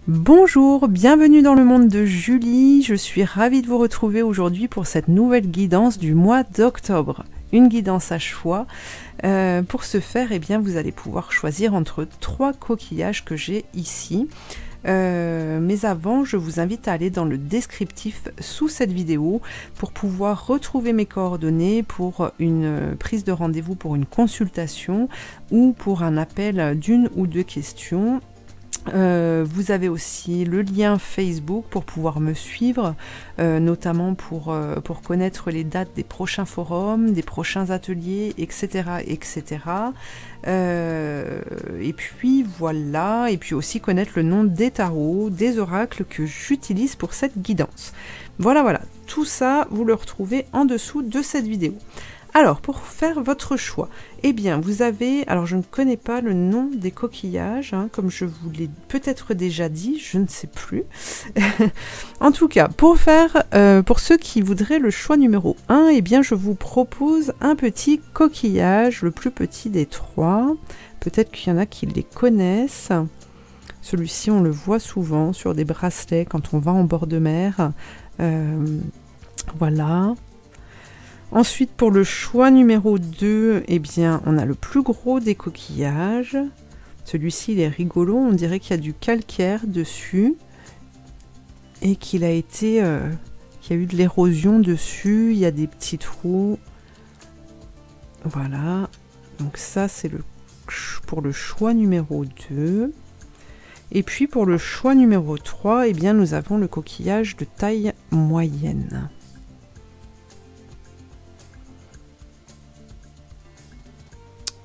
Bonjour, bienvenue dans le monde de Julie. Je suis ravie de vous retrouver aujourd'hui pour cette nouvelle guidance du mois d'octobre. Une guidance à choix. Pour ce faire, eh bien, vous allez pouvoir choisir entre 3 coquillages que j'ai ici. Mais avant, je vous invite à aller dans le descriptif sous cette vidéo pour pouvoir retrouver mes coordonnées pour une prise de rendez-vous pour une consultation ou pour un appel d'1 ou 2 questions. Vous avez aussi le lien Facebook pour pouvoir me suivre, notamment pour connaître les dates des prochains forums, des prochains ateliers, etc. etc. Et puis voilà, et puis aussi connaître le nom des tarots, des oracles que j'utilise pour cette guidance. Voilà, tout ça, vous le retrouvez en dessous de cette vidéo. Alors, pour faire votre choix, eh bien, vous avez... Alors, je ne connais pas le nom des coquillages, hein, comme je vous l'ai peut-être déjà dit, je ne sais plus. En tout cas, pour ceux qui voudraient le choix numéro 1, eh bien, je vous propose un petit coquillage, le plus petit des 3. Peut-être qu'il y en a qui les connaissent. Celui-ci, on le voit souvent sur des bracelets quand on va en bord de mer. Voilà. Ensuite, pour le choix numéro 2, eh bien, on a le plus gros des coquillages. Celui-ci, il est rigolo. On dirait qu'il y a du calcaire dessus et qu'il a été, qu'il y a eu de l'érosion dessus. Il y a des petits trous. Voilà. Donc ça, c'est pour le choix numéro 2. Et puis, pour le choix numéro 3, eh bien, nous avons le coquillage de taille moyenne.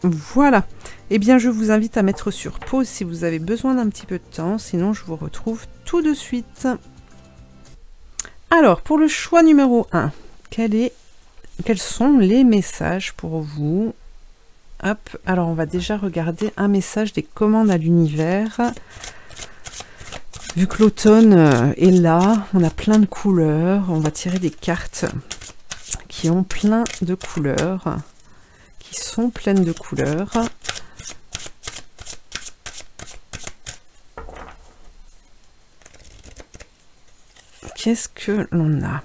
Voilà, eh bien je vous invite à mettre sur pause si vous avez besoin d'un petit peu de temps, sinon je vous retrouve tout de suite. Alors, pour le choix numéro 1, quels sont les messages pour vous? Hop, alors on va déjà regarder un message des commandes à l'univers. Vu que l'automne est là, on a plein de couleurs, on va tirer des cartes qui ont plein de couleurs. Sont pleines de couleurs. Qu'est-ce que l'on a?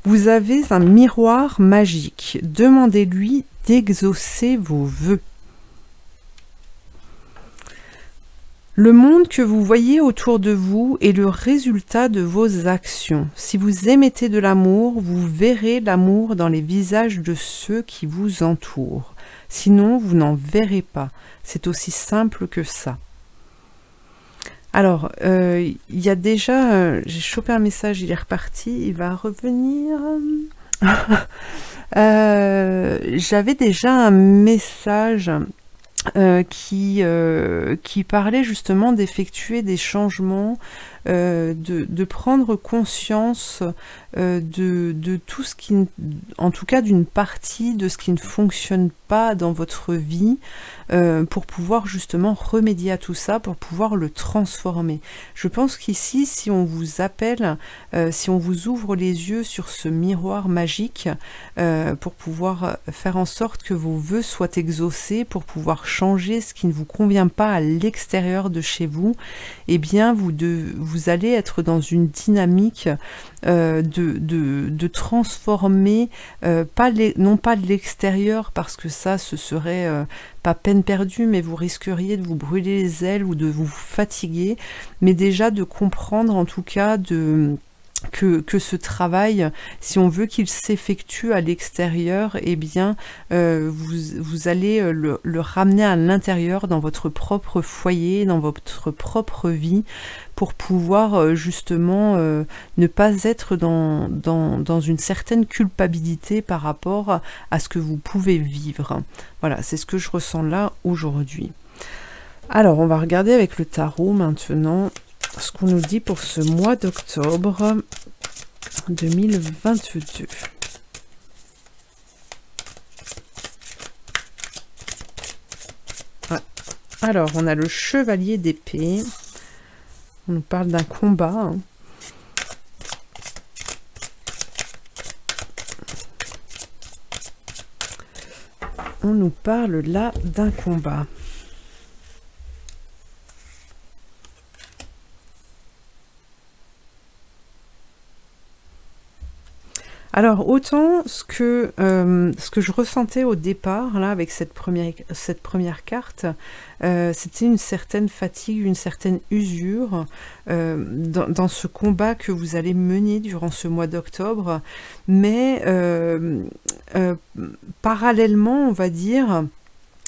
Vous avez un miroir magique. Demandez-lui d'exaucer vos vœux. Le monde que vous voyez autour de vous est le résultat de vos actions. Si vous émettez de l'amour, vous verrez l'amour dans les visages de ceux qui vous entourent. Sinon, vous n'en verrez pas. C'est aussi simple que ça. Alors, il y a déjà... j'ai chopé un message, il est reparti, il va revenir... J'avais déjà un message... qui parlait justement d'effectuer des changements, de prendre conscience de tout ce qui, en tout cas d'une partie de ce qui ne fonctionne pas dans votre vie, pour pouvoir justement remédier à tout ça, pour pouvoir le transformer. Je pense qu'ici, si on vous appelle, si on vous ouvre les yeux sur ce miroir magique, pour pouvoir faire en sorte que vos vœux soient exaucés, pour pouvoir changer ce qui ne vous convient pas à l'extérieur de chez vous, eh bien vous allez être dans une dynamique de transformer, non pas de l'extérieur, parce que ça ce serait pas peine perdue, mais vous risqueriez de vous brûler les ailes ou de vous fatiguer, mais déjà de comprendre en tout cas que ce travail, si on veut qu'il s'effectue à l'extérieur, eh bien vous allez le ramener à l'intérieur, dans votre propre foyer, dans votre propre vie, pour pouvoir justement ne pas être dans une certaine culpabilité par rapport à ce que vous pouvez vivre. Voilà, c'est ce que je ressens là aujourd'hui. Alors, on va regarder avec le tarot maintenant ce qu'on nous dit pour ce mois d'octobre 2022. Ouais. Alors, on a le chevalier d'épée. On nous parle d'un combat. Hein. On nous parle là d'un combat. Alors, autant ce que je ressentais au départ, là, avec cette première carte, c'était une certaine fatigue, une certaine usure dans ce combat que vous allez mener durant ce mois d'octobre. Mais parallèlement, on va dire,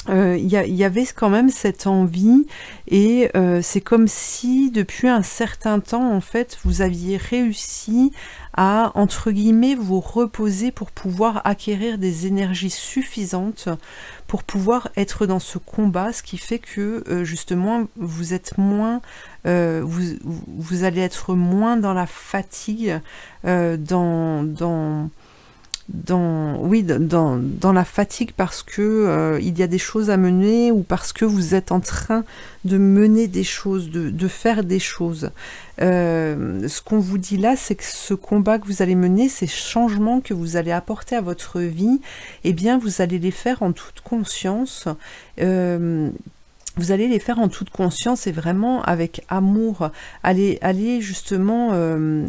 il y avait quand même cette envie et c'est comme si depuis un certain temps en fait vous aviez réussi à entre guillemets vous reposer pour pouvoir acquérir des énergies suffisantes pour pouvoir être dans ce combat, ce qui fait que justement vous êtes moins vous allez être moins dans la fatigue dans la fatigue parce que il y a des choses à mener ou parce que vous êtes en train de mener des choses, de faire des choses. Ce qu'on vous dit là, c'est que ce combat que vous allez mener, ces changements que vous allez apporter à votre vie, eh bien vous allez les faire en toute conscience. Vous allez les faire en toute conscience et vraiment avec amour. Allez justement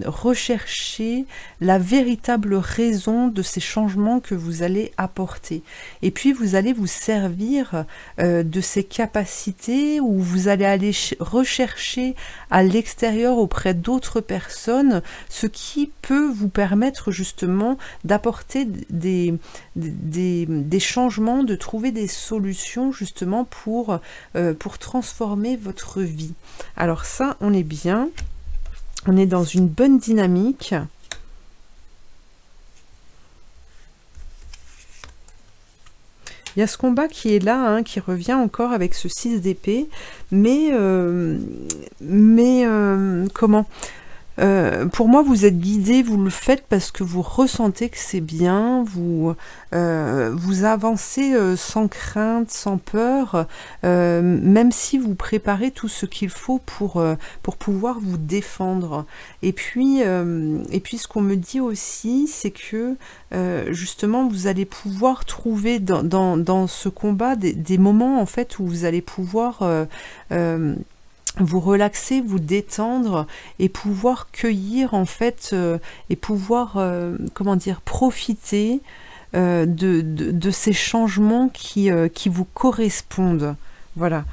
rechercher la véritable raison de ces changements que vous allez apporter. Et puis vous allez vous servir de ces capacités où vous allez aller rechercher à l'extérieur auprès d'autres personnes ce qui peut vous permettre justement d'apporter des changements, de trouver des solutions justement pour transformer votre vie. Alors ça, on est bien. On est dans une bonne dynamique. Il y a ce combat qui est là, hein, qui revient encore avec ce 6 d'épée. Mais comment pour moi, vous êtes guidé, vous le faites parce que vous ressentez que c'est bien, vous avancez sans crainte, sans peur, même si vous préparez tout ce qu'il faut pour pouvoir vous défendre. Et puis ce qu'on me dit aussi, c'est que justement, vous allez pouvoir trouver dans ce combat des moments en fait où vous allez pouvoir vous relaxer, vous détendre et pouvoir cueillir en fait et pouvoir comment dire, profiter de ces changements qui vous correspondent. Voilà.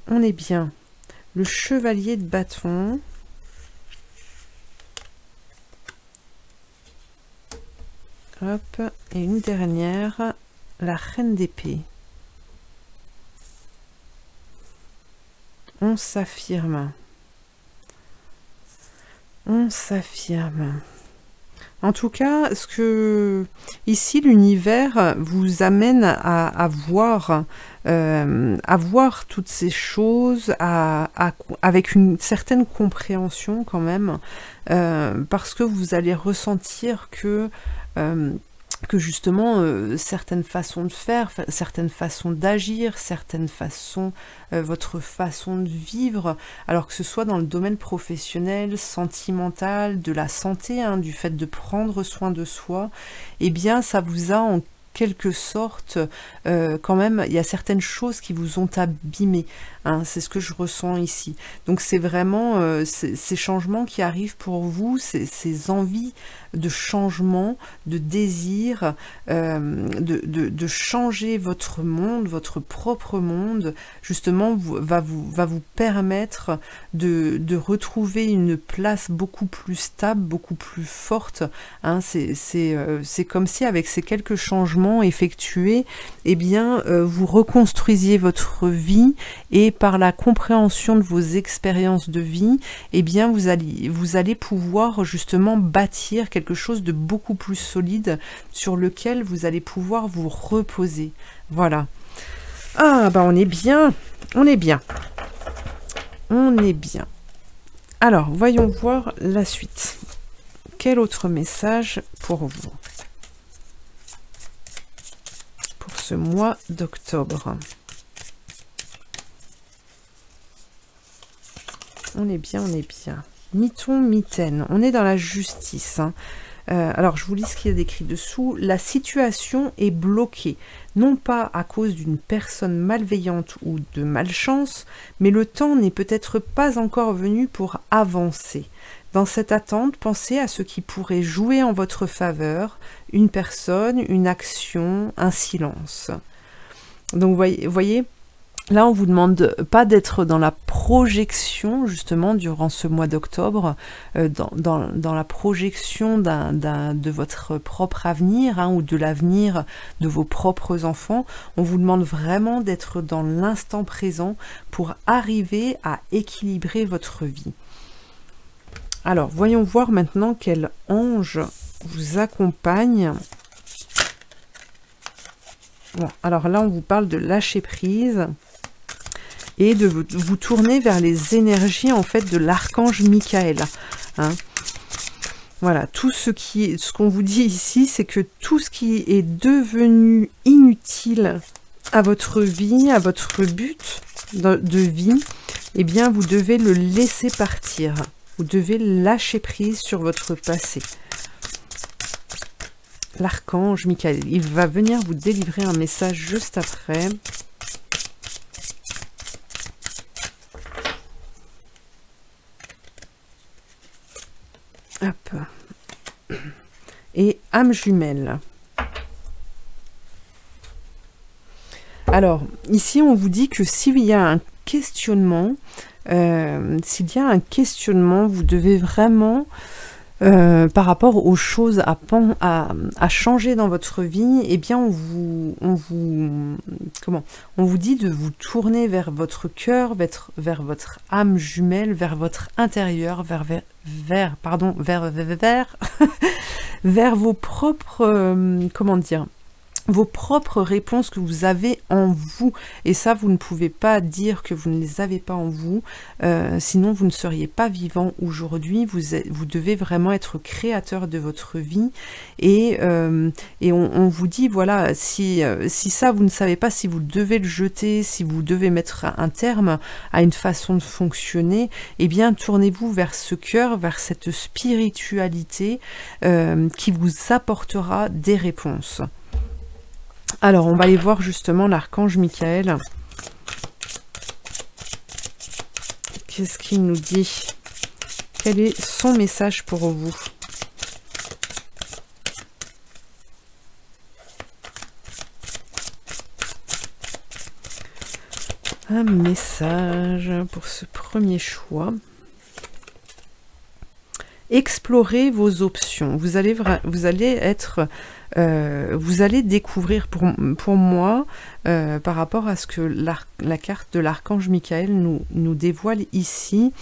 On est bien. Le chevalier de bâton. Hop. Et une dernière, la reine d'épée. On s'affirme. On s'affirme. En tout cas, ce que ici l'univers vous amène à voir toutes ces choses avec une certaine compréhension quand même, parce que vous allez ressentir que justement certaines façons de faire, certaines façons d'agir, certaines façons, votre façon de vivre, alors que ce soit dans le domaine professionnel, sentimental, de la santé, hein, du fait de prendre soin de soi, eh bien ça vous a en quelque sorte, quand même, il y a certaines choses qui vous ont abîmé, hein, c'est ce que je ressens ici. Donc c'est vraiment ces changements qui arrivent pour vous, ces envies de changement, de désir, de changer votre monde, votre propre monde, justement va vous permettre de retrouver une place beaucoup plus stable, beaucoup plus forte, hein, c'est comme si avec ces quelques changements effectués, eh bien vous reconstruisiez votre vie et par la compréhension de vos expériences de vie, eh bien vous allez pouvoir justement bâtir quelque chose de beaucoup plus solide sur lequel vous allez pouvoir vous reposer. Voilà. Ah bah on est bien, on est bien. On est bien. Alors, voyons voir la suite. Quel autre message pour vous? Pour ce mois d'octobre. On est bien, on est bien. Miton, mitaine. On est dans la justice. Hein. Alors, je vous lis ce qu'il y a décrit dessous. La situation est bloquée, non pas à cause d'une personne malveillante ou de malchance, mais le temps n'est peut-être pas encore venu pour avancer. Dans cette attente, pensez à ce qui pourrait jouer en votre faveur, une personne, une action, un silence. Donc voyez, là on vous demande pas d'être dans la projection justement durant ce mois d'octobre, dans la projection de votre propre avenir ou de l'avenir de vos propres enfants. On vous demande vraiment d'être dans l'instant présent pour arriver à équilibrer votre vie. Alors, voyons voir maintenant quel ange vous accompagne. Bon, alors là, on vous parle de lâcher prise et de vous tourner vers les énergies en fait de l'archange Michael. Hein. Voilà, tout ce qu'on vous dit ici, c'est que tout ce qui est devenu inutile à votre vie, à votre but de vie, eh bien, vous devez le laisser partir. Vous devez lâcher prise sur votre passé. L'archange Michael, il va venir vous délivrer un message juste après. Hop. Et âme jumelle. Alors, ici, on vous dit que s'il y a un questionnement, vous devez vraiment, par rapport aux choses à changer dans votre vie, eh bien, on vous dit de vous tourner vers votre cœur, vers votre âme jumelle, vers votre intérieur, vers vos propres, comment dire, vos propres réponses que vous avez en vous. Et ça, vous ne pouvez pas dire que vous ne les avez pas en vous, sinon vous ne seriez pas vivant aujourd'hui. Vous devez vraiment être créateur de votre vie. Et on vous dit, voilà, si ça, vous ne savez pas si vous devez le jeter, si vous devez mettre un terme à une façon de fonctionner, eh bien, tournez-vous vers ce cœur, vers cette spiritualité qui vous apportera des réponses. Alors, on va aller voir justement l'archange Michael. Qu'est-ce qu'il nous dit? Quel est son message pour vous? Un message pour ce premier choix. Explorez vos options. Vous allez découvrir pour moi, par rapport à ce que la carte de l'archange Michael nous dévoile ici,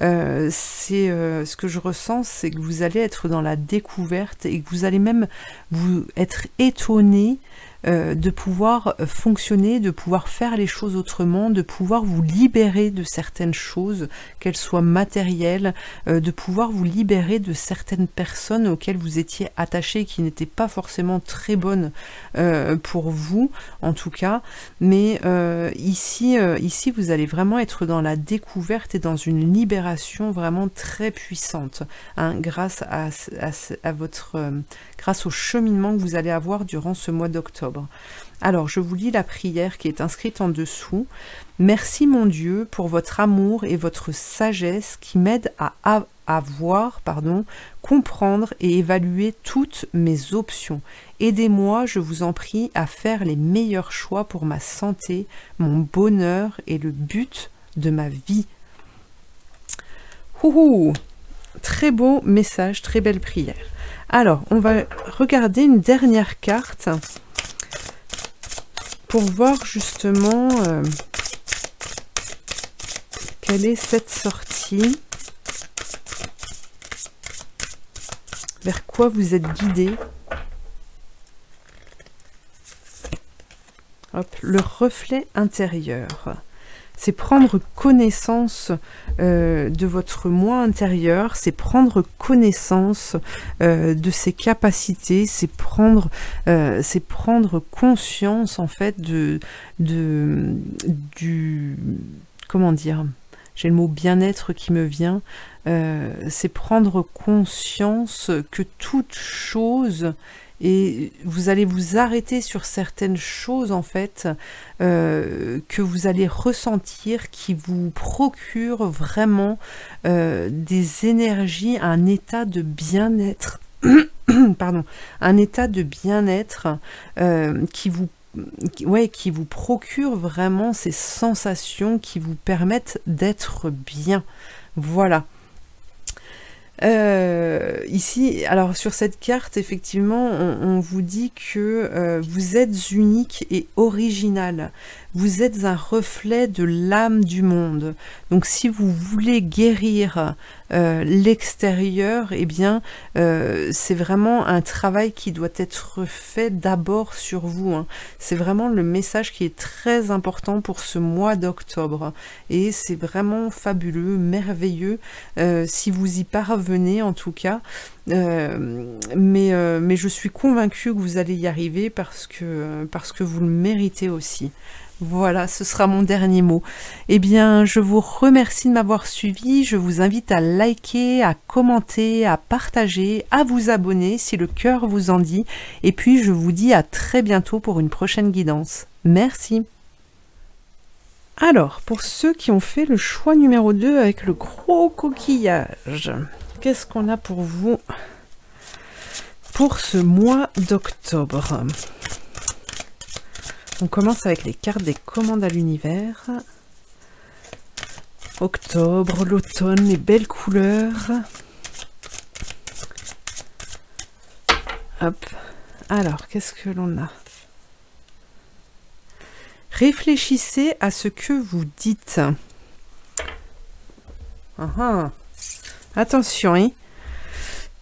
ce que je ressens, c'est que vous allez être dans la découverte et que vous allez même vous être étonné de pouvoir fonctionner, de pouvoir faire les choses autrement, de pouvoir vous libérer de certaines choses, qu'elles soient matérielles, de pouvoir vous libérer de certaines personnes auxquelles vous étiez attachés, qui n'étaient pas forcément très bonnes pour vous, en tout cas. Mais ici, vous allez vraiment être dans la découverte et dans une libération vraiment très puissante, hein, grâce grâce au cheminement que vous allez avoir durant ce mois d'octobre. Alors, je vous lis la prière qui est inscrite en dessous. Merci mon Dieu pour votre amour et votre sagesse qui m'aident à voir, comprendre et évaluer toutes mes options. Aidez-moi, je vous en prie, à faire les meilleurs choix pour ma santé, mon bonheur et le but de ma vie. Ouhou! Très beau message, très belle prière. Alors, on va regarder une dernière carte pour voir justement quelle est cette sortie, vers quoi vous êtes guidé. Hop, le reflet intérieur. C'est prendre connaissance de votre moi intérieur, c'est prendre connaissance de ses capacités, c'est prendre conscience en fait du comment dire, j'ai le mot bien-être qui me vient, c'est prendre conscience que toute chose et vous allez vous arrêter sur certaines choses en fait que vous allez ressentir qui vous procurent vraiment des énergies, un état de bien-être, pardon, un état de bien-être qui vous procure vraiment ces sensations qui vous permettent d'être bien. Voilà. Ici, alors sur cette carte, effectivement, on vous dit que vous êtes unique et original. Vous êtes un reflet de l'âme du monde. Donc si vous voulez guérir l'extérieur, eh bien, c'est vraiment un travail qui doit être fait d'abord sur vous, hein. C'est vraiment le message qui est très important pour ce mois d'octobre. Et c'est vraiment fabuleux, merveilleux, si vous y parvenez en tout cas. Mais je suis convaincue que vous allez y arriver parce que vous le méritez aussi. Voilà, ce sera mon dernier mot. Eh bien, je vous remercie de m'avoir suivi. Je vous invite à liker, à commenter, à partager, à vous abonner si le cœur vous en dit. Et puis, je vous dis à très bientôt pour une prochaine guidance. Merci. Alors, pour ceux qui ont fait le choix numéro 2 avec le gros coquillage, qu'est-ce qu'on a pour vous pour ce mois d'octobre? On commence avec les cartes des commandes à l'univers. Octobre, l'automne, les belles couleurs. Hop. Alors, qu'est-ce que l'on a? Réfléchissez à ce que vous dites. Attention, hein.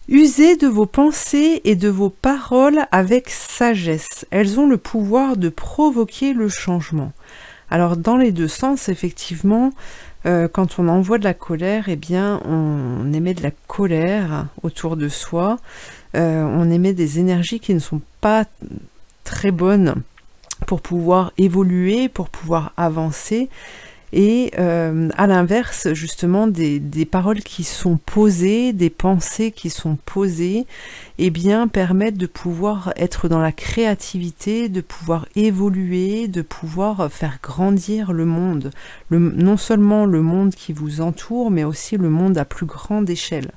Usez de vos pensées et de vos paroles avec sagesse. Elles ont le pouvoir de provoquer le changement. Alors, dans les deux sens, effectivement, quand on envoie de la colère, eh bien, on émet de la colère autour de soi. On émet des énergies qui ne sont pas très bonnes pour pouvoir évoluer, pour pouvoir avancer. Et à l'inverse, justement, des paroles qui sont posées, des pensées qui sont posées, eh bien, permettent de pouvoir être dans la créativité, de pouvoir évoluer, de pouvoir faire grandir le monde. Non seulement le monde qui vous entoure, mais aussi le monde à plus grande échelle.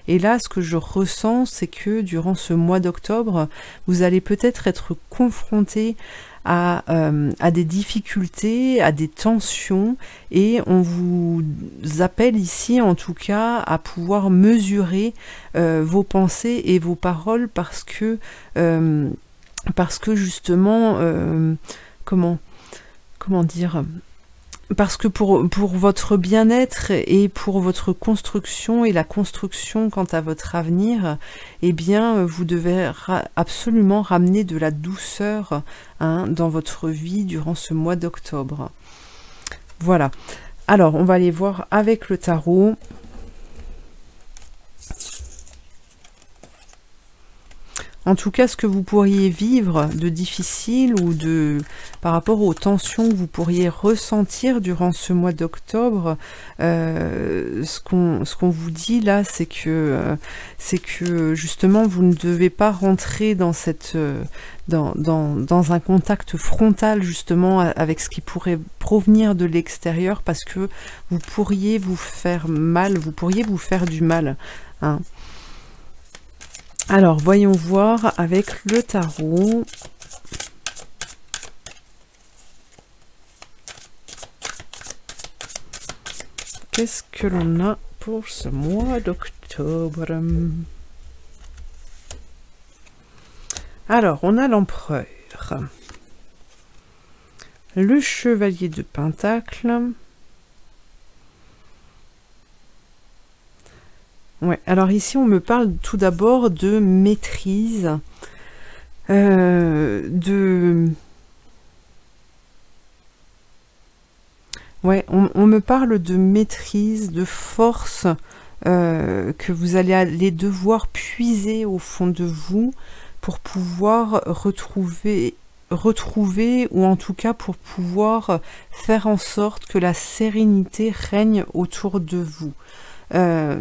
Et là, ce que je ressens, c'est que durant ce mois d'octobre, vous allez peut-être être confronté à des difficultés, à des tensions, et on vous appelle ici en tout cas à pouvoir mesurer vos pensées et vos paroles parce que justement comment dire, parce que pour votre bien-être et pour votre construction et la construction quant à votre avenir, eh bien, vous devez absolument ramener de la douceur dans votre vie durant ce mois d'octobre. Voilà. Alors, on va aller voir avec le tarot. En tout cas, ce que vous pourriez vivre de difficile ou par rapport aux tensions que vous pourriez ressentir durant ce mois d'octobre, ce qu'on vous dit là, c'est que justement vous ne devez pas rentrer dans dans un contact frontal justement avec ce qui pourrait provenir de l'extérieur, parce que vous pourriez vous faire mal, vous pourriez vous faire du mal, hein. Alors, voyons voir avec le tarot. Qu'est-ce que l'on a pour ce mois d'octobre? Alors, on a l'empereur, le chevalier de Pentacle. Ouais, alors ici on me parle tout d'abord de maîtrise, ouais, on me parle de maîtrise, de force que vous allez aller devoir puiser au fond de vous pour pouvoir retrouver ou en tout cas pour pouvoir faire en sorte que la sérénité règne autour de vous.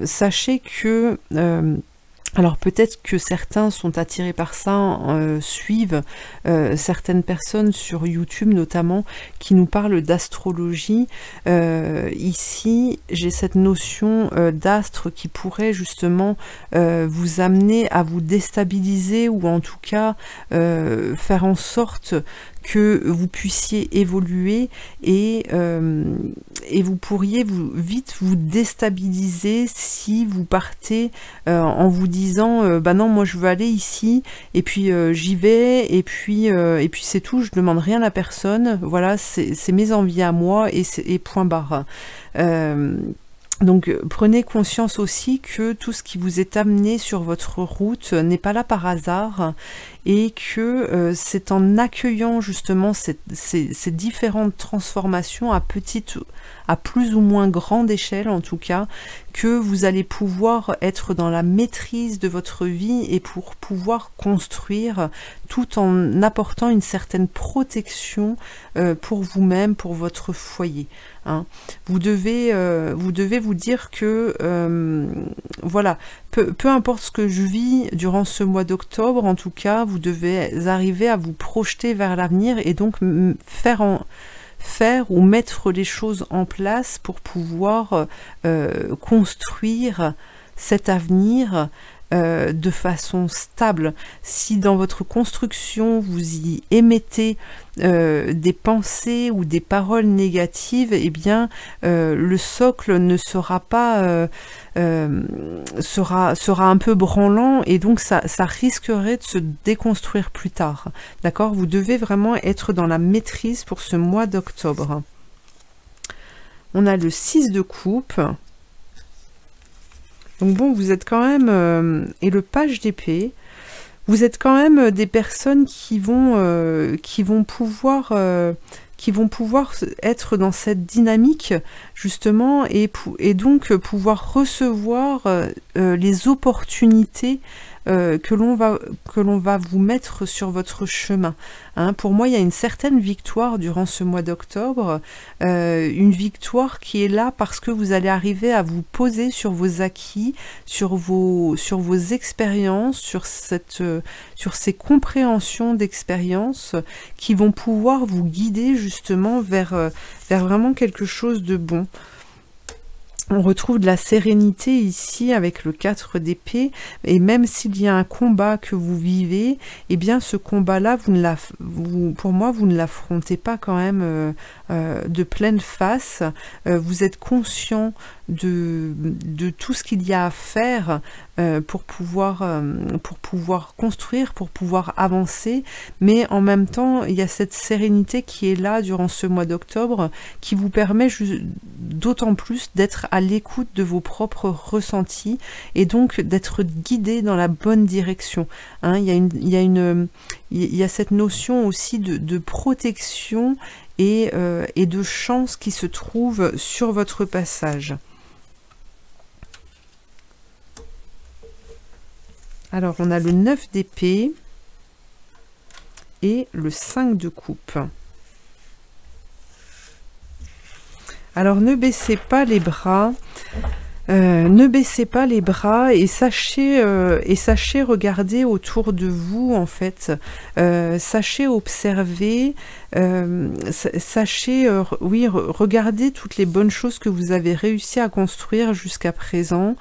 Sachez que Alors peut-être que certains sont attirés par ça, suivent certaines personnes sur YouTube notamment qui nous parlent d'astrologie. Ici, j'ai cette notion d'astre qui pourrait justement vous amener à vous déstabiliser ou en tout cas faire en sorte que vous puissiez évoluer et vous pourriez vite vous déstabiliser si vous partez en vous disant bah non, moi je veux aller ici et puis j'y vais et puis c'est tout, je demande rien à personne, voilà, c'est mes envies à moi et point barre. Donc prenez conscience aussi que tout ce qui vous est amené sur votre route n'est pas là par hasard et que c'est en accueillant justement ces différentes transformations à plus ou moins grande échelle en tout cas, que vous allez pouvoir être dans la maîtrise de votre vie et pour pouvoir construire tout en apportant une certaine protection pour vous-même, pour votre foyer. Hein. Vous devez vous dire que voilà, peu importe ce que je vis durant ce mois d'octobre, en tout cas, vous devez arriver à vous projeter vers l'avenir et donc faire ou mettre les choses en place pour pouvoir construire cet avenir de façon stable. Si dans votre construction vous y émettez des pensées ou des paroles négatives, eh bien le socle ne sera pas sera un peu branlant et donc ça risquerait de se déconstruire plus tard. D'accord? Vous devez vraiment être dans la maîtrise pour ce mois d'octobre. On a le 6 de coupe. Donc bon, vous êtes quand même, et le page d'épée, vous êtes quand même des personnes qui vont pouvoir être dans cette dynamique justement et donc pouvoir recevoir les opportunités que l'on va vous mettre sur votre chemin. Hein, pour moi, il y a une certaine victoire durant ce mois d'octobre, une victoire qui est là parce que vous allez arriver à vous poser sur vos acquis, sur vos expériences, sur ces compréhensions d'expériences qui vont pouvoir vous guider justement vers vraiment quelque chose de bon. On retrouve de la sérénité ici avec le 4 d'épée, et même s'il y a un combat que vous vivez, eh bien ce combat-là, pour moi, vous ne l'affrontez pas quand même de pleine face. Vous êtes conscient de tout ce qu'il y a à faire pour pouvoir construire, pour pouvoir avancer, mais en même temps, il y a cette sérénité qui est là durant ce mois d'octobre, qui vous permet d'autant plus d'être à l'écoute de vos propres ressentis et donc d'être guidé dans la bonne direction. Hein, il y a cette notion aussi de protection et de chance qui se trouve sur votre passage. Alors, on a le 9 d'épée et le 5 de coupe. Alors, ne baissez pas les bras. Ne baissez pas les bras et sachez regarder autour de vous en fait, sachez observer, sachez regarder toutes les bonnes choses que vous avez réussi à construire jusqu'à présent,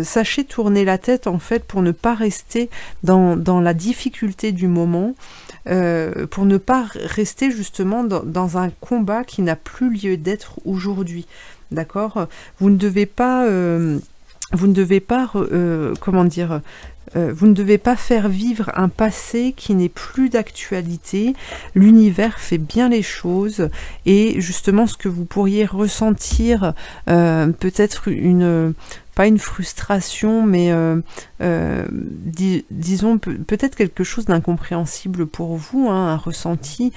sachez tourner la tête en fait pour ne pas rester dans la difficulté du moment, pour ne pas rester justement dans un combat qui n'a plus lieu d'être aujourd'hui. D'accord, vous ne devez pas comment dire, vous ne devez pas faire vivre un passé qui n'est plus d'actualité. L'univers fait bien les choses et justement ce que vous pourriez ressentir, peut-être pas une frustration, mais disons peut-être quelque chose d'incompréhensible pour vous, hein, un ressenti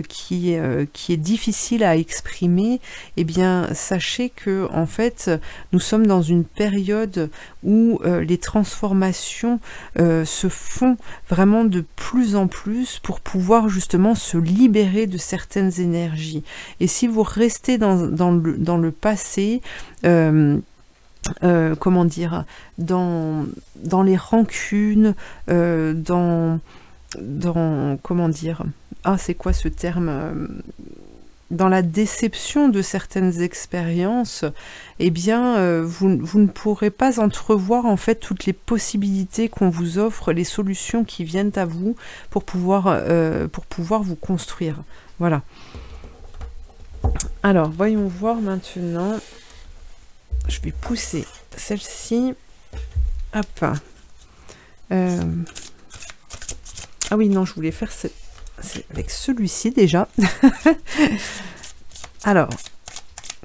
qui est difficile à exprimer. Eh bien, sachez que en fait, nous sommes dans une période où les transformations se font vraiment de plus en plus pour pouvoir justement se libérer de certaines énergies. Et si vous restez dans le passé, comment dire, dans les rancunes, comment dire, ah c'est quoi ce terme, dans la déception de certaines expériences, eh bien, vous ne pourrez pas entrevoir en fait toutes les possibilités qu'on vous offre, les solutions qui viennent à vous pour pouvoir vous construire. Voilà. Alors, voyons voir maintenant. Je vais pousser celle-ci. Hop. Ah oui, non, je voulais faire c'est avec celui-ci déjà. Alors,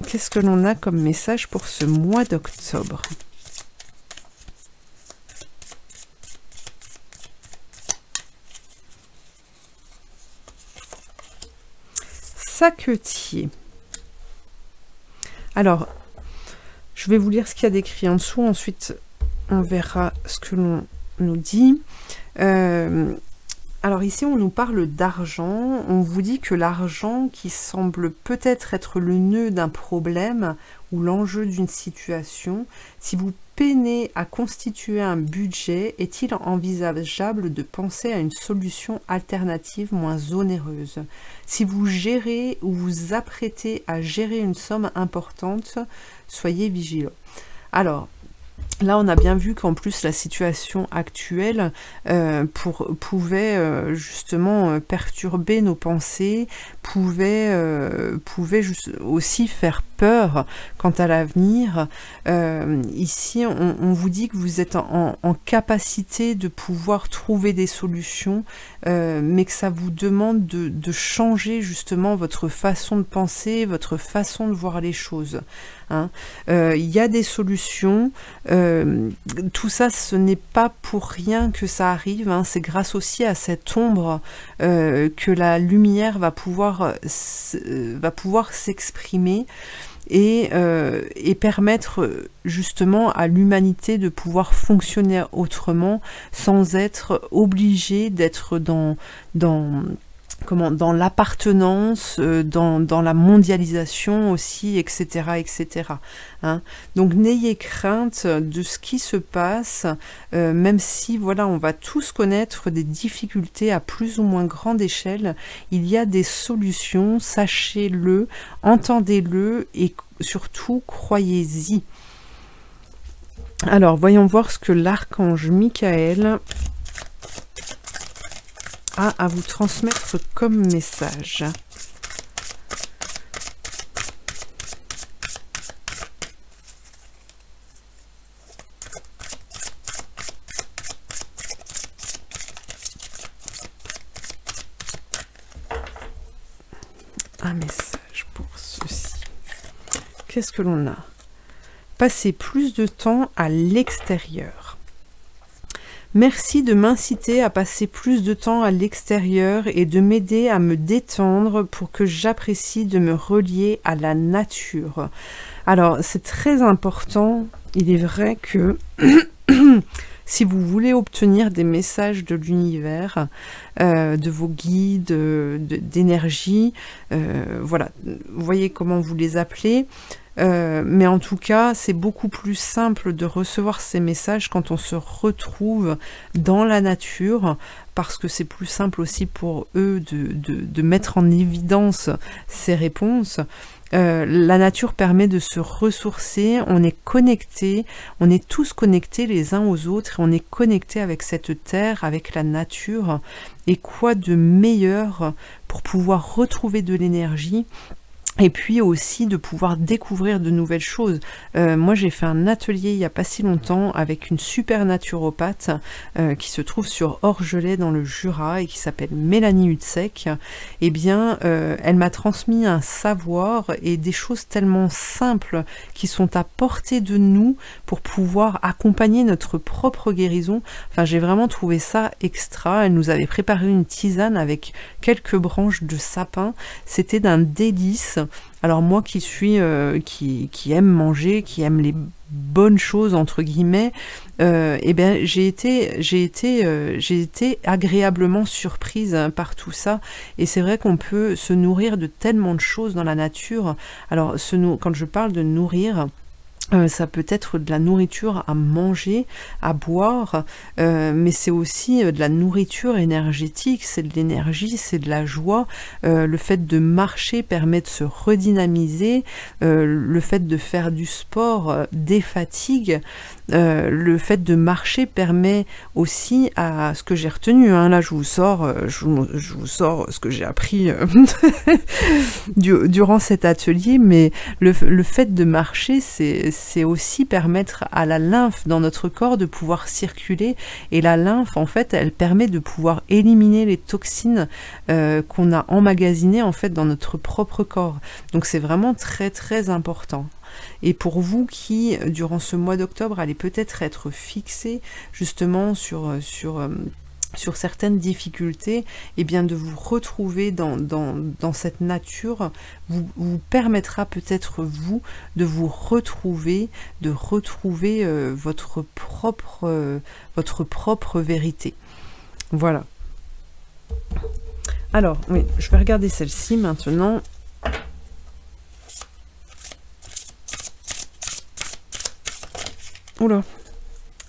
qu'est-ce que l'on a comme message pour ce mois d'octobre? Saquetier. Alors, je vais vous lire ce qu'il y a d'écrit en dessous, ensuite on verra ce que l'on nous dit. Alors ici, on nous parle d'argent. On vous dit que l'argent, qui semble peut-être être le nœud d'un problème ou l'enjeu d'une situation, si vous peinez à constituer un budget, est-il envisageable de penser à une solution alternative moins onéreuse? Si vous gérez ou vous apprêtez à gérer une somme importante, soyez vigilant. Alors, là, on a bien vu qu'en plus, la situation actuelle pouvait justement perturber nos pensées, pouvait aussi faire peur quant à l'avenir. Ici, on vous dit que vous êtes en capacité de pouvoir trouver des solutions, mais que ça vous demande de changer justement votre façon de penser, votre façon de voir les choses. Hein. Y a des solutions, tout ça, ce n'est pas pour rien que ça arrive, hein. C'est grâce aussi à cette ombre que la lumière va pouvoir s'exprimer et permettre justement à l'humanité de pouvoir fonctionner autrement sans être obligé d'être dans l'appartenance, dans la mondialisation aussi, etc. etc. Hein. Donc n'ayez crainte de ce qui se passe, même si voilà, on va tous connaître des difficultés à plus ou moins grande échelle, il y a des solutions, sachez-le, entendez-le et surtout croyez-y. Alors voyons voir ce que l'archange Michael a à vous transmettre comme message. Un message pour ceci. Qu'est-ce que l'on a? Passer plus de temps à l'extérieur. Merci de m'inciter à passer plus de temps à l'extérieur et de m'aider à me détendre pour que j'apprécie de me relier à la nature. Alors, c'est très important. Il est vrai que si vous voulez obtenir des messages de l'univers, de vos guides, d'énergie, voilà, vous voyez comment vous les appelez. Mais en tout cas, c'est beaucoup plus simple de recevoir ces messages quand on se retrouve dans la nature, parce que c'est plus simple aussi pour eux de mettre en évidence ces réponses. La nature permet de se ressourcer, on est connectés, on est tous connectés les uns aux autres, et on est connectés avec cette terre, avec la nature, et quoi de meilleur pour pouvoir retrouver de l'énergie et puis aussi de pouvoir découvrir de nouvelles choses. Moi j'ai fait un atelier il n'y a pas si longtemps avec une super naturopathe qui se trouve sur Orgelet dans le Jura et qui s'appelle Mélanie Hutsek. Eh bien elle m'a transmis un savoir et des choses tellement simples qui sont à portée de nous pour pouvoir accompagner notre propre guérison. Enfin j'ai vraiment trouvé ça extra. Elle nous avait préparé une tisane avec quelques branches de sapin. C'était d'un délice. Alors moi qui suis qui aime manger, qui aime les bonnes choses entre guillemets, eh bien j'ai été agréablement surprise par tout ça. Et c'est vrai qu'on peut se nourrir de tellement de choses dans la nature. Alors quand je parle de nourrir, Ça peut être de la nourriture à manger, à boire, mais c'est aussi de la nourriture énergétique, c'est de l'énergie, c'est de la joie. Le fait de marcher permet de se redynamiser, le fait de faire du sport défatigue, le fait de marcher permet aussi à ce que j'ai retenu, hein, là je vous sors ce que j'ai appris durant cet atelier, mais le fait de marcher, c'est aussi permettre à la lymphe dans notre corps de pouvoir circuler, et la lymphe en fait elle permet de pouvoir éliminer les toxines qu'on a emmagasinées en fait dans notre propre corps, donc c'est vraiment très très important. Et pour vous qui durant ce mois d'octobre allez peut-être être fixé justement sur certaines difficultés, et bien de vous retrouver dans cette nature vous permettra peut-être vous de vous retrouver, votre propre vérité. Voilà. Alors, oui, je vais regarder celle-ci maintenant. Oula.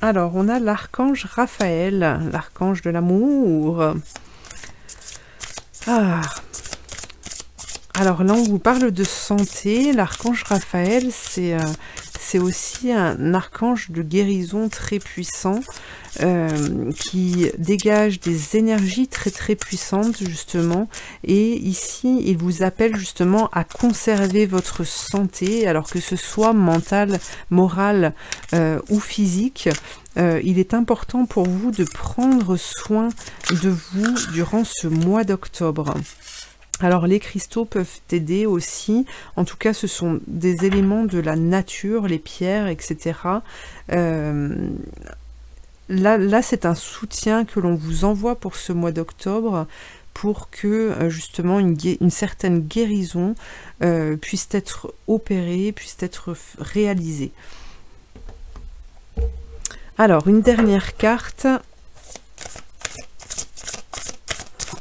Alors, on a l'archange Raphaël, l'archange de l'amour. Ah. Alors là, on vous parle de santé. L'archange Raphaël, c'est aussi un archange de guérison très puissant qui dégage des énergies très très puissantes justement, et ici il vous appelle justement à conserver votre santé, alors que ce soit mentale, morale ou physique. Il est important pour vous de prendre soin de vous durant ce mois d'octobre. Alors les cristaux peuvent aider aussi, en tout cas ce sont des éléments de la nature, les pierres, etc. Là c'est un soutien que l'on vous envoie pour ce mois d'octobre, pour que justement une certaine guérison puisse être opérée, puisse être réalisée. Alors une dernière carte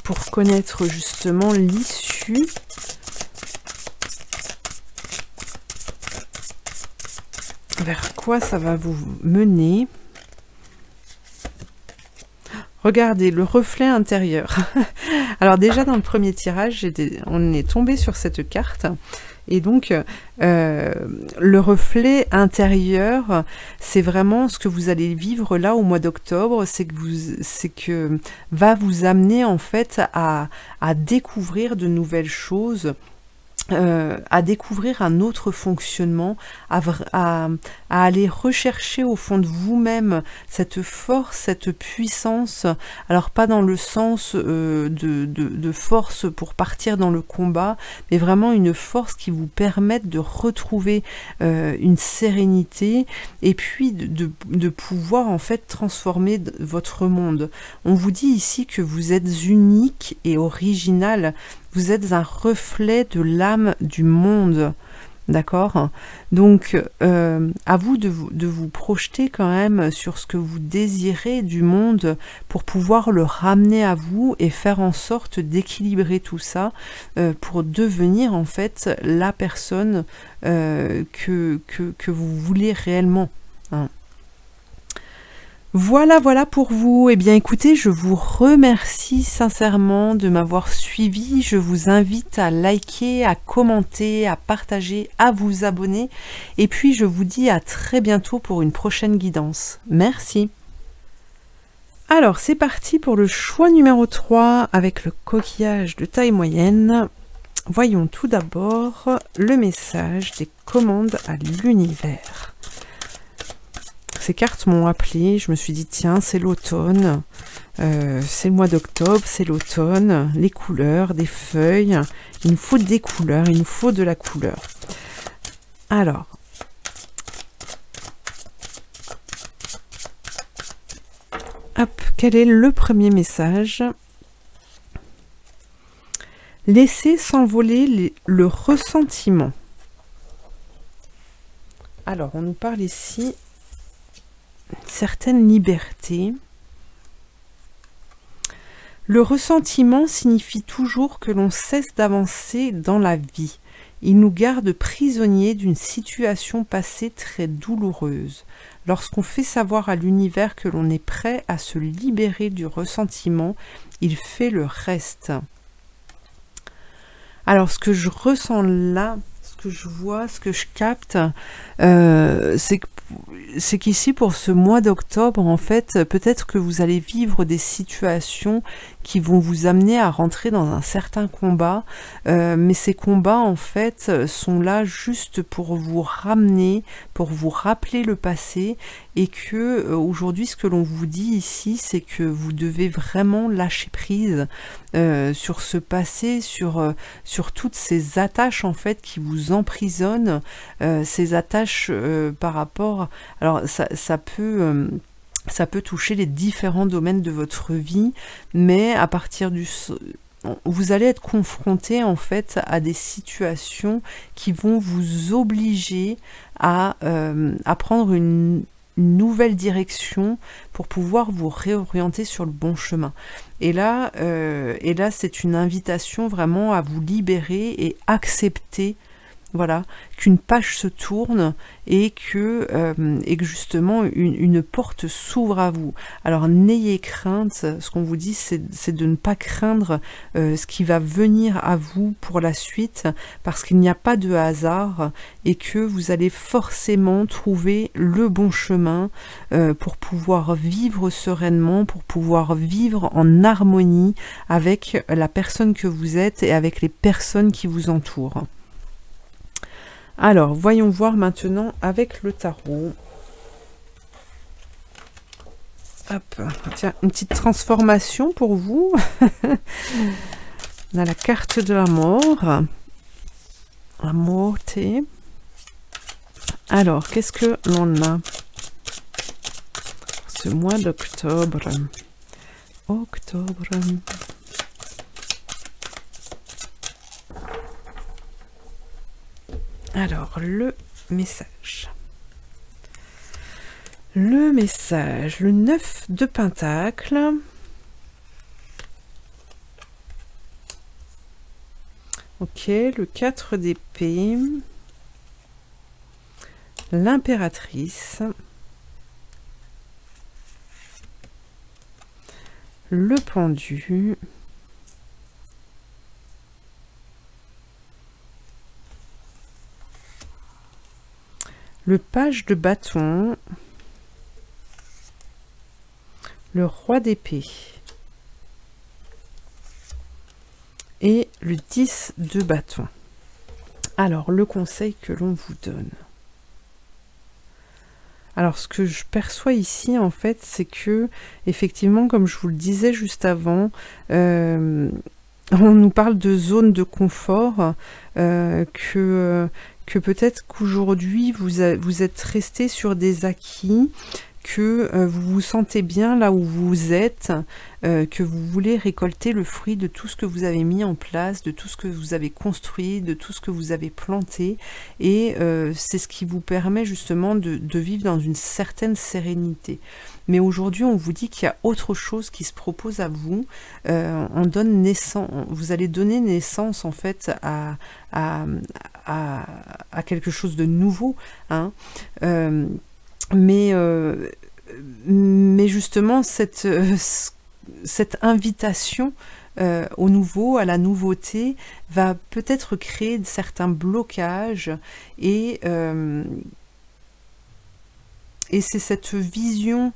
pour connaître justement l'issue. Vers quoi ça va vous mener? Regardez, le reflet intérieur. Alors déjà dans le premier tirage, on est tombé sur cette carte. Et donc, le reflet intérieur, c'est vraiment ce que vous allez vivre là au mois d'octobre, c'est que va vous amener en fait à découvrir de nouvelles choses, à découvrir un autre fonctionnement, à aller rechercher au fond de vous-même cette force, cette puissance, alors pas dans le sens de force pour partir dans le combat, mais vraiment une force qui vous permette de retrouver une sérénité, et puis de pouvoir en fait transformer votre monde. On vous dit ici que vous êtes unique et original. Vous êtes un reflet de l'âme du monde, d'accord? Donc, à vous de vous projeter quand même sur ce que vous désirez du monde pour pouvoir le ramener à vous et faire en sorte d'équilibrer tout ça pour devenir en fait la personne que vous voulez réellement, hein. Voilà pour vous. Eh bien écoutez, je vous remercie sincèrement de m'avoir suivi. Je vous invite à liker, à commenter, à partager, à vous abonner. Et puis je vous dis à très bientôt pour une prochaine guidance. Merci. Alors c'est parti pour le choix numéro 3 avec le coquillage de taille moyenne. Voyons tout d'abord le message des commandes à l'univers. Ces cartes m'ont appelé, je me suis dit tiens c'est l'automne, c'est le mois d'octobre, c'est l'automne, les couleurs, des feuilles, il nous faut des couleurs, il nous faut de la couleur. Alors, hop, quel est le premier message? Laissez s'envoler le ressentiment. Alors, on nous parle ici certaine liberté. Le ressentiment signifie toujours que l'on cesse d'avancer dans la vie Il nous garde prisonniers d'une situation passée très douloureuse. Lorsqu'on fait savoir à l'univers que l'on est prêt à se libérer du ressentiment, il fait le reste. Alors, ce que je ressens là, ce que je vois, ce que je capte, c'est qu'ici, pour ce mois d'octobre, en fait, peut-être que vous allez vivre des situations qui vont vous amener à rentrer dans un certain combat, mais ces combats, en fait, sont là juste pour vous ramener, pour vous rappeler le passé, et que aujourd'hui, ce que l'on vous dit ici, c'est que vous devez vraiment lâcher prise sur ce passé, sur toutes ces attaches, en fait, qui vous emprisonnent, ces attaches par rapport... Alors, ça peut toucher les différents domaines de votre vie, mais à partir vous allez être confronté en fait à des situations qui vont vous obliger à prendre une nouvelle direction pour pouvoir vous réorienter sur le bon chemin. Et là c'est une invitation vraiment à vous libérer et accepter, voilà, qu'une page se tourne et que justement une porte s'ouvre à vous. Alors n'ayez crainte, ce qu'on vous dit c'est de ne pas craindre ce qui va venir à vous pour la suite, parce qu'il n'y a pas de hasard et que vous allez forcément trouver le bon chemin pour pouvoir vivre sereinement, pour pouvoir vivre en harmonie avec la personne que vous êtes et avec les personnes qui vous entourent. Alors, voyons voir maintenant avec le tarot. Hop, tiens, une petite transformation pour vous. On a la carte de la mort. La morte. Alors, qu'est-ce que l'on a ce mois d'octobre? Alors, le message. Le message, le 9 de Pentacle. Ok, le 4 d'épée. L'impératrice. Le pendu. Le page de bâton, le roi d'épée et le 10 de bâton. Alors, le conseil que l'on vous donne. Alors, ce que je perçois ici, en fait, c'est que, effectivement, comme je vous le disais juste avant, on nous parle de zone de confort, que peut-être qu'aujourd'hui vous êtes resté sur des acquis, que vous vous sentez bien là où vous êtes, que vous voulez récolter le fruit de tout ce que vous avez mis en place, de tout ce que vous avez construit, de tout ce que vous avez planté, et c'est ce qui vous permet justement de vivre dans une certaine sérénité. Mais aujourd'hui, on vous dit qu'il y a autre chose qui se propose à vous. On donne naissance, vous allez donner naissance en fait à quelque chose de nouveau, hein. Mais justement, cette invitation au nouveau, à la nouveauté, va peut-être créer certains blocages, et c'est cette vision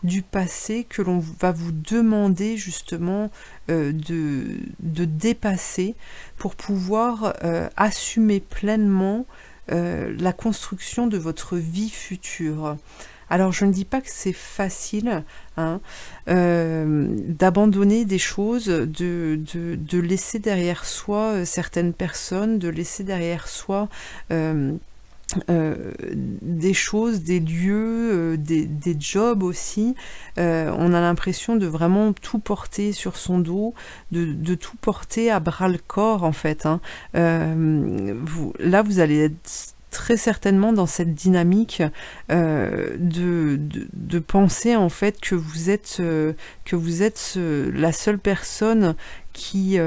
du passé que l'on va vous demander justement de dépasser pour pouvoir assumer pleinement la construction de votre vie future. Alors, je ne dis pas que c'est facile, hein, d'abandonner des choses, de laisser derrière soi certaines personnes, de laisser derrière soi des choses, des lieux, des jobs aussi. On a l'impression de vraiment tout porter sur son dos, de tout porter à bras le corps en fait, hein. Là vous allez être très certainement dans cette dynamique de penser en fait que vous êtes la seule personne qui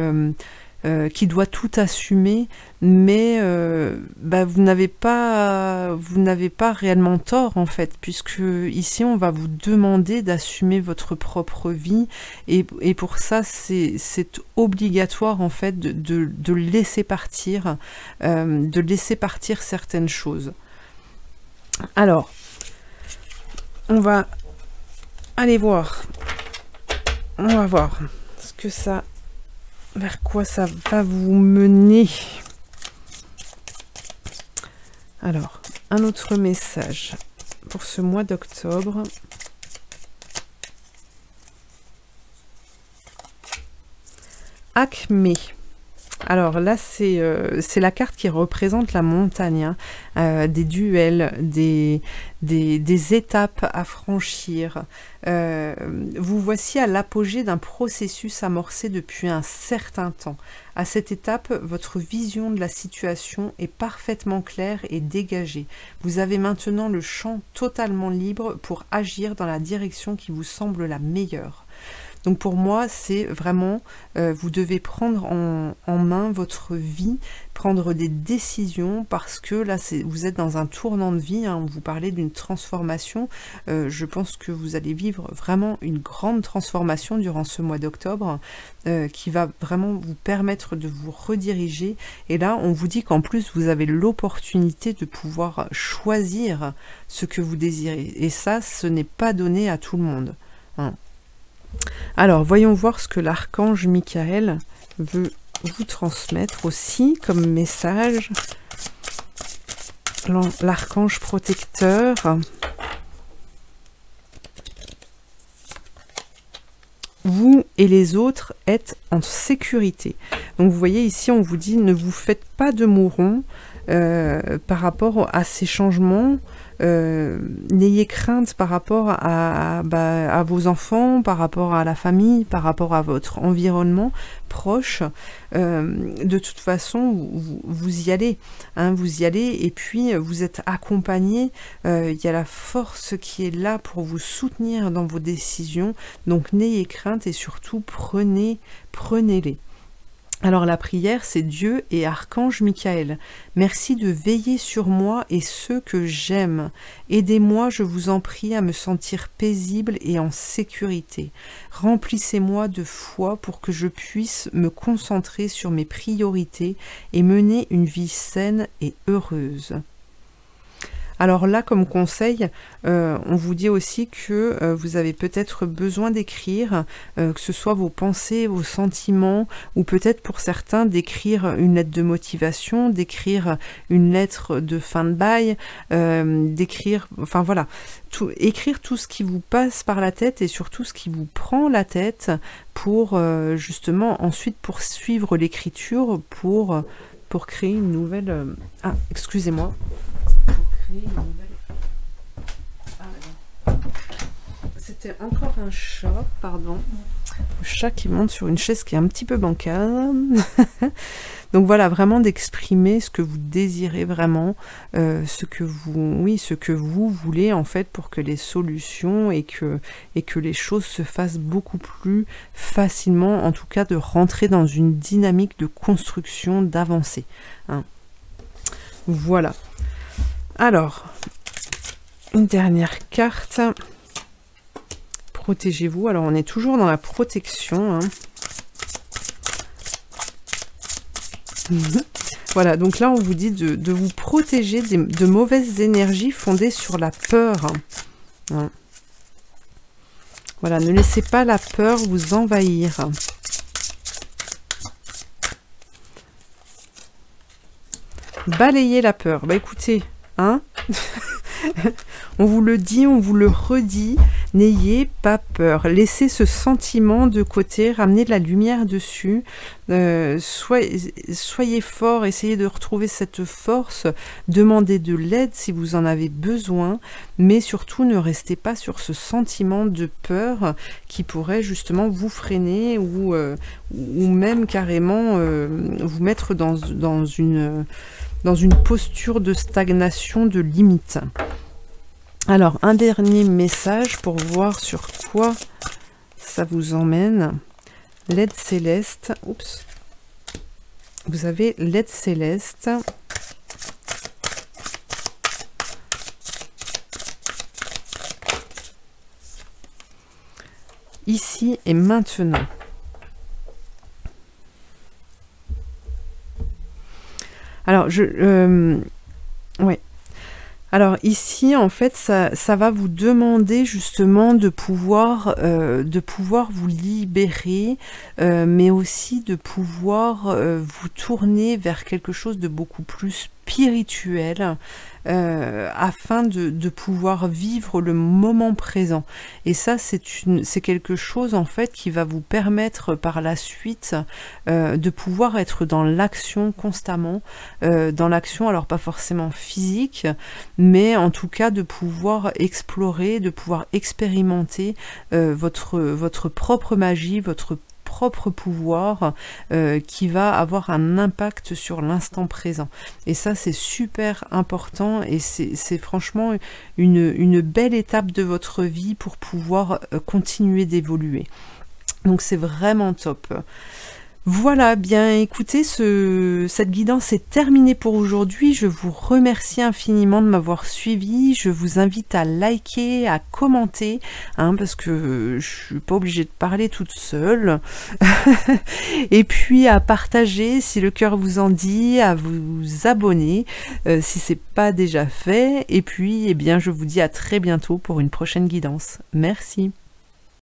qui doit tout assumer, mais vous n'avez pas réellement tort en fait, puisque ici on va vous demander d'assumer votre propre vie, et pour ça c'est obligatoire en fait de laisser partir, certaines choses. Alors, on va aller voir. On va voir ce que ça, vers quoi ça va vous mener. Alors, un autre message pour ce mois d'octobre. Acmé. Alors là, c'est la carte qui représente la montagne, hein, des duels, des étapes à franchir. Vous voici à l'apogée d'un processus amorcé depuis un certain temps. À cette étape, votre vision de la situation est parfaitement claire et dégagée. Vous avez maintenant le champ totalement libre pour agir dans la direction qui vous semble la meilleure. Donc pour moi, c'est vraiment, vous devez prendre en main votre vie, prendre des décisions, parce que là, vous êtes dans un tournant de vie, hein, on vous parlait d'une transformation. Je pense que vous allez vivre vraiment une grande transformation durant ce mois d'octobre, qui va vraiment vous permettre de vous rediriger. Et là, on vous dit qu'en plus, vous avez l'opportunité de pouvoir choisir ce que vous désirez. Et ça, ce n'est pas donné à tout le monde, hein. Alors, voyons voir ce que l'archange Michael veut vous transmettre aussi comme message. L'archange protecteur. Vous et les autres êtes en sécurité. Donc, vous voyez ici, on vous dit, ne vous faites pas de mouron par rapport à ces changements. N'ayez crainte par rapport à vos enfants, par rapport à la famille, par rapport à votre environnement proche. De toute façon, vous y allez, hein, vous y allez, et puis vous êtes accompagné. Il y a la force qui est là pour vous soutenir dans vos décisions. Donc n'ayez crainte et surtout prenez-les. Alors la prière, c'est Dieu et Archange Michael. Merci de veiller sur moi et ceux que j'aime. Aidez-moi, je vous en prie, à me sentir paisible et en sécurité. Remplissez-moi de foi pour que je puisse me concentrer sur mes priorités et mener une vie saine et heureuse. Alors là, comme conseil, on vous dit aussi que vous avez peut-être besoin d'écrire, que ce soit vos pensées, vos sentiments, ou peut-être pour certains d'écrire une lettre de motivation, d'écrire une lettre de fin de bail, d'écrire, enfin voilà, écrire tout ce qui vous passe par la tête et surtout ce qui vous prend la tête pour justement ensuite poursuivre l'écriture pour créer une nouvelle... Ah, excusez-moi. C'était encore un chat, pardon. Le chat qui monte sur une chaise qui est un petit peu bancale. Donc voilà, vraiment d'exprimer ce que vous désirez vraiment, ce que vous voulez en fait pour que les solutions et que les choses se fassent beaucoup plus facilement, en tout cas de rentrer dans une dynamique de construction, d'avancée, hein. Voilà. Alors, une dernière carte. Protégez-vous. Alors, on est toujours dans la protection, hein. Voilà, donc là, on vous dit de vous protéger de mauvaises énergies fondées sur la peur, hein. Voilà, ne laissez pas la peur vous envahir. Balayez la peur. Bah écoutez, hein, on vous le dit, on vous le redit, n'ayez pas peur. Laissez ce sentiment de côté, ramenez de la lumière dessus. Soyez fort, essayez de retrouver cette force, demandez de l'aide si vous en avez besoin, mais surtout ne restez pas sur ce sentiment de peur qui pourrait justement vous freiner ou même carrément vous mettre dans une posture de stagnation, de limite. Alors, un dernier message pour voir sur quoi ça vous emmène. L'aide céleste. Oups. vous avez l'aide céleste. Ici et maintenant. Alors, ouais. Alors ici, en fait, ça va vous demander justement de pouvoir vous libérer, mais aussi de pouvoir vous tourner vers quelque chose de beaucoup plus spirituel, afin de pouvoir vivre le moment présent. Et ça, c'est quelque chose en fait qui va vous permettre par la suite de pouvoir être dans l'action constamment, dans l'action, alors pas forcément physique, mais en tout cas de pouvoir explorer, de pouvoir expérimenter votre propre magie, votre propre pouvoir qui va avoir un impact sur l'instant présent. Et ça, c'est super important et c'est franchement une belle étape de votre vie pour pouvoir continuer d'évoluer. Donc c'est vraiment top. Voilà, bien écoutez, cette guidance est terminée pour aujourd'hui. Je vous remercie infiniment de m'avoir suivi. Je vous invite à liker, à commenter, hein, parce que je suis pas obligée de parler toute seule. Et puis à partager si le cœur vous en dit, à vous abonner si c'est pas déjà fait. Et puis, eh bien, je vous dis à très bientôt pour une prochaine guidance. Merci.